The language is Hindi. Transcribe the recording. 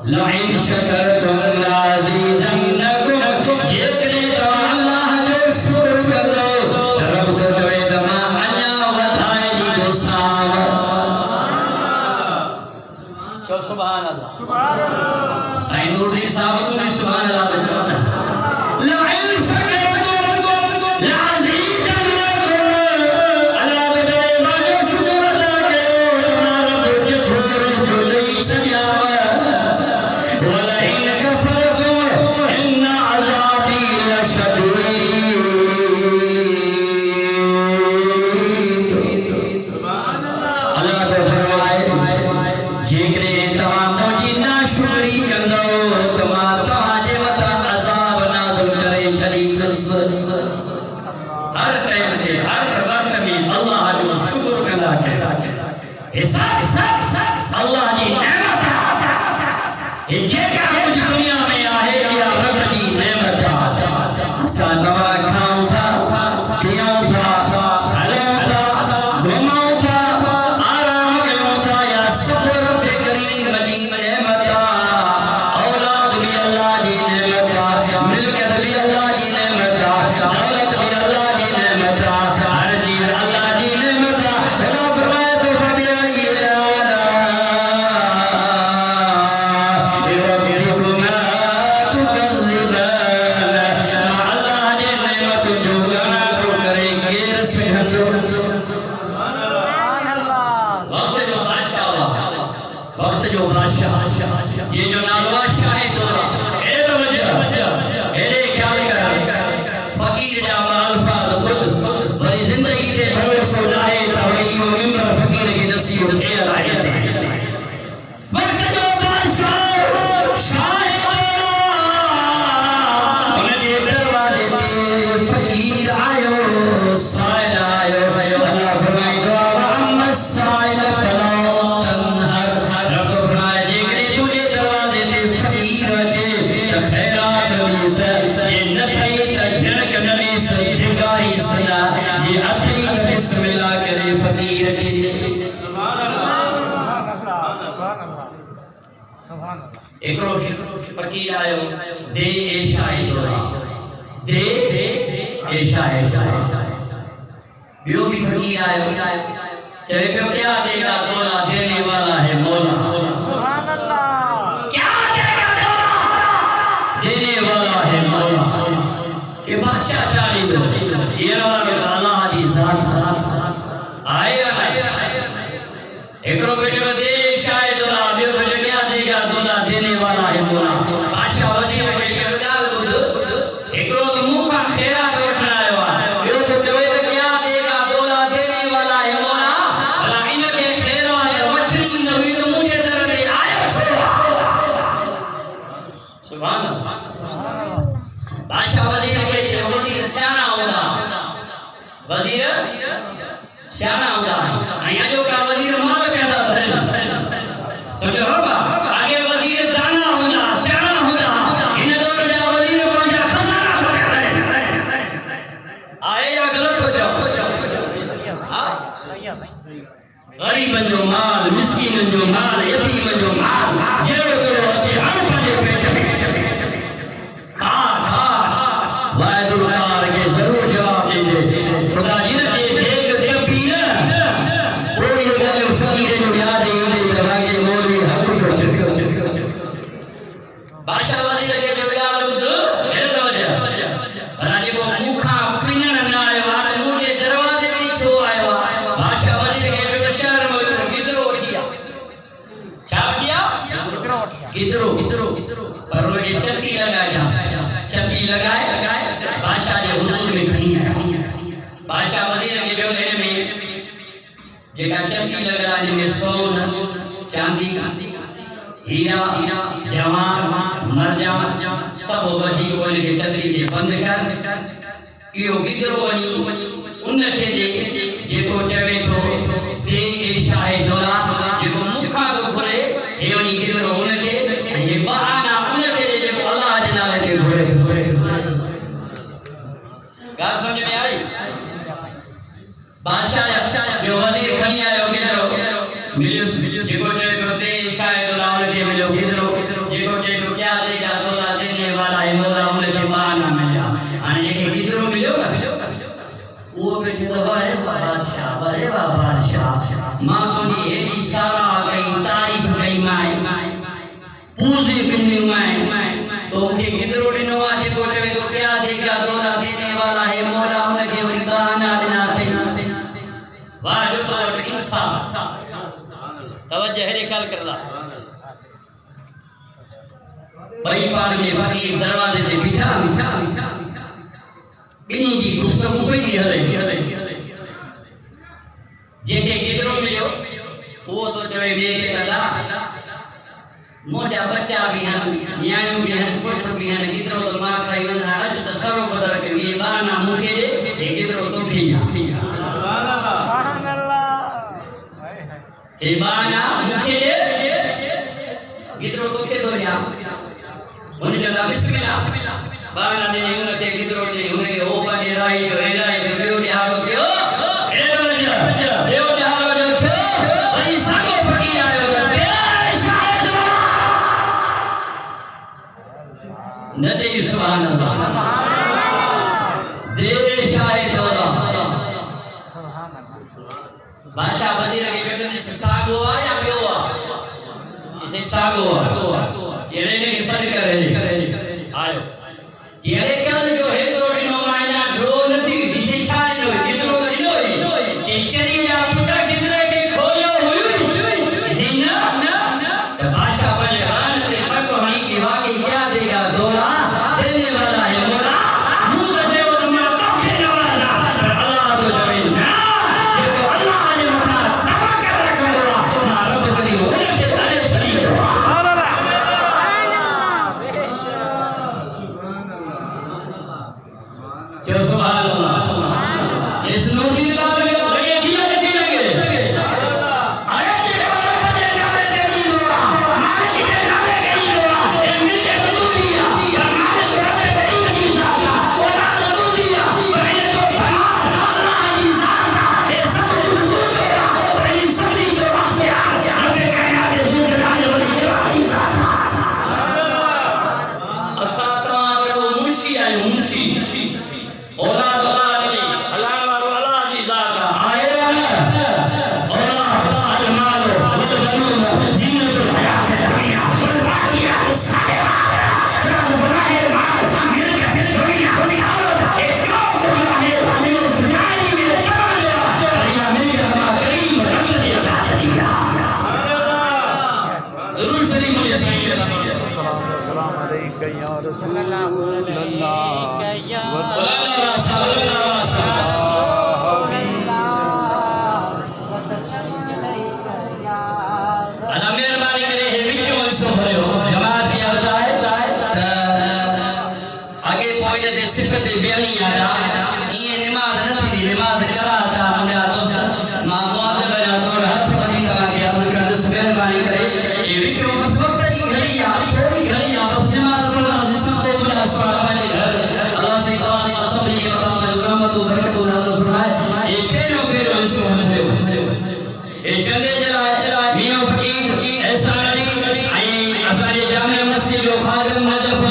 लइन शकरतुम लाज़िदन्नकुम ये करे तो अल्लाह जो शुक्र करो रब तो चवे तमा अञा वधाए दी दोसाव तो सुभान अल्लाह साईं नूरदीन साहब को भी सुभान अल्लाह बचो ना लइन शकरतुम लाज़िदन्नकुम अल्लाह बदले मानो शुक्र अदा कयो तुम्हारा रब जो छोड़ जो लई सजाव वलइन कफरतुम इन अज़ाबी लशदीद अल्लाह तो फरमाए जेकरे तमा मुझी ना शुक्री कंदो तमा तहाजे मता अज़ाब नाज़िल करे छड़ींदुस हर टाइम ते हर वक्त में अल्लाह जो शुक्र कंदा कयो हिसाब अल्लाह जी नेमत ये जेका कुछ दुनिया में आहे या रब जी नेमत असा दवा खाऊं था पियूं था हलूं था घुमूं था आराम कयूं था या सब्र बेकरीम जी नेमत औलाद भी अल्लाह जी नेमत मिल्कियत भी अल्लाह जी नेमत दौलत भी अल्लाह जी नेमत हर चीज अल्लाह जी नेमत खुदा फरमाए तो फबियाई रब्बिकुमा तुकज़िबान अल्लाह जी नेमत जो गाना को करे केर से हंसो वक्त जो बादशाह ये जो नालवा शाह है तो ए तवज्जो ए ख्याल कर फकीर जा अल्फाज खुद वरी जिंदगी दे भरोसो लाए तवरी वो मिंबर फकीर की नसीब थे आए वक्त जो बादशाह शाह उनके दरवाजे पे फकीर आयो साइल आयो अल्लाह फरमाए दो अम्मा साइल फला तनहर रब तो फरमाए जेकरे तुझे दरवाजे ते फकीर अचे त खैरात दी से ये नथई त झड़क नली से धिकारी सना ये अथई त बिस्मिल्लाह करे फकीर के दे एकरो फकीर आयो दे ऐशा दे ऐशा यो भी फकीर आयो चले पे क्या देगा तोला देने वाला है मौला सुभान अल्लाह क्या देगा तोला देने वाला है मौला के बादशाह चाली दो ये रवा के अल्लाह दी जात आए एकरो बेटे में दे शायद तोला यो बेटे क्या देगा तोला देने वाला है मौला बादशाह वजीर के गाल बुध एकरो तो मुंह का खैरात उठायो यो तो जवे क्या देगा तोला देने वाला है मौला भला इनके खैरात वठनी नवी तो मुझे दर दे आयो सुभान अल्लाह बादशाह वजीर के वजीर सियाना होगा वजीर सियाना होगा आया जो का वजीर माल पैदा भरे समझो होगा आगे वजीर दाना होगा सियाना होगा इन दौर जा वजीर पंजा खजाना आए या गलत हो जाओ हां सही है गरीबन जो माल मिस्कीन जो माल यतीम जो माल जेड़ो करो अचे हर पंजे पेट में खा वायदुल कार के जरूर जवाब दे खुदा जी ने देग तपीर कोई गल फकीर जो याद है उन्हें लगा के मौलवी हक कर बादशाह वजीर के जो याद बुध हेर तो जा राजे को मुखा पिनन ना आयो आ मुझे दरवाजे पे छो आयो बादशाह वजीर के जो शहर में किधरो किया क्या किया किधरो पर वो ये चक्की लगाया चक्की लगाए बादशाह ने हुजूर में खड़ी है बादशाह वजीर के जो लेने में जेका चक्की लगा जिनमें सोन चांदी हीरा जवाहर मरजान सब बची कोई के चक्की के बंद कर इयो किधरो वनी उनके दे जेको चवे तो दे शाह दौला जेको मुखा तो खोले हे वनी किधरो उनके ये बहाना उनके दे जेको अल्लाह जे नाले ते घुरे गाल समझ में आई बादशाह जो वजीर खड़ी आयो किधरो मिलियो जिको चले होते शायद रावण के मिलो किधरो जिको चले क्या देगा तोला देने वाला है मौला उनके बहाना मिला आने जेके किधरो मिलोगा वो बेटे तो बड़े बादशाह मां तो नी हेरी सारा गई तारीफ गई माई पूजे बिन्नी माई तो के किधरो दिनो आज को चले तो क्या देगा तोला देने वाला है मौला उनके बहाना देना थे वाह जो तो इंसान तवज्जो है ख्याल कर रहा भाई पार में फकीर दरवाजे पे बिठा बिनी जी गुफ्तगू पे ही हले जेके किधरो मिलो वो तो चवे बे के कला मोजा बच्चा भी हैं न्याणियों भी हैं पुत्र भी हैं किधरो तो मां खाई वना अज त सरो बदर के ये बाना मुखे दे ये किधरो तो ठीया सुभान अल्लाह हे बाना मुखे दे किधरो तो के तो या उन्हें जला बिस्मिल्लाह बाना ने उनके किधरो ने उनके ओ पानी राई जो हेराई जो बेओ ने हालो थियो ए राजा बेओ ने हालो जो थियो भाई सागो फकीर आयो कर बे शायद नते सुभान अल्लाह दे शायद अल्लाह सुभान अल्लाह भाषा वजीर के कदम से सागो आया बेओ इसे सागो येले ने सड करे आयो येले कल जो है तो दिनो मायना ड्रो नथी दिसे छाले नो कितरो दिनो के चरिया पुटा किधरे के खोयो हुई जीना तो भाषा बले हान ते तक हणी की वाकई क्या देगा दोला देने वाला है मोला मुंह तो देव तुमने टोखे न वाला अल्लाह तो जमीन ना ये तो अल्लाह ने मथा तवक्कल रखो ना रब करी हो से अरे चली क्या सुभान अल्लाह इस नूरी लाल लगे दिया लगे अरे तेरे रब दे नामे तेरी लोड़ा मालिक दे नामे तेरी लोड़ा ए मिटे तू दिया मालिक रब तेरी की साला और तू दिया पहले तो अल्लाह की साला ए सब तू तेरा पहली सभी के वास्ते रब कहना दे जिंदगी वाली तेरी साला असाता वो मुंशी आए मुंशी औलाद औलाद अल्लाह वालो अल्लाह की जात आए वाला औलाद अलमाल वल बनून जीनतुल हयात दुनिया वल बाकियात सालिहात रब फरमाए माल मिलक दिल दुनिया ए क्यों दुनिया है अमीर दुनियाई में कौन या मिलक तमा करीम रब ने जात दिया दुरूद शरीफ में सलाम अलैका या रसूल अल्लाह मेहरबानी करे हे विचो हिस्सो भरियो जमात की जाए आगे पॉइंट दे सिफत बयानी आदा ये नमाज नथी दी नमाज कराता मुंडा तो मां मुआद बना तो हाथ बनी तमा के अपन कर दस मेहरबानी करे ये विचो बस वक्त की घड़ी आ थोड़ी घड़ी आ बस नमाज पढ़ना जिसम को बना सुभान अल्लाह अल्लाह से कसम ये रहमत और बरकत और नाज़ फरमाए ये पेरो पेरो हिस्सो हमसे ए चंदे जलाए मियां फकीर ऐसा अली आई असाजे जामे मस्जिद जो खादिम नजफ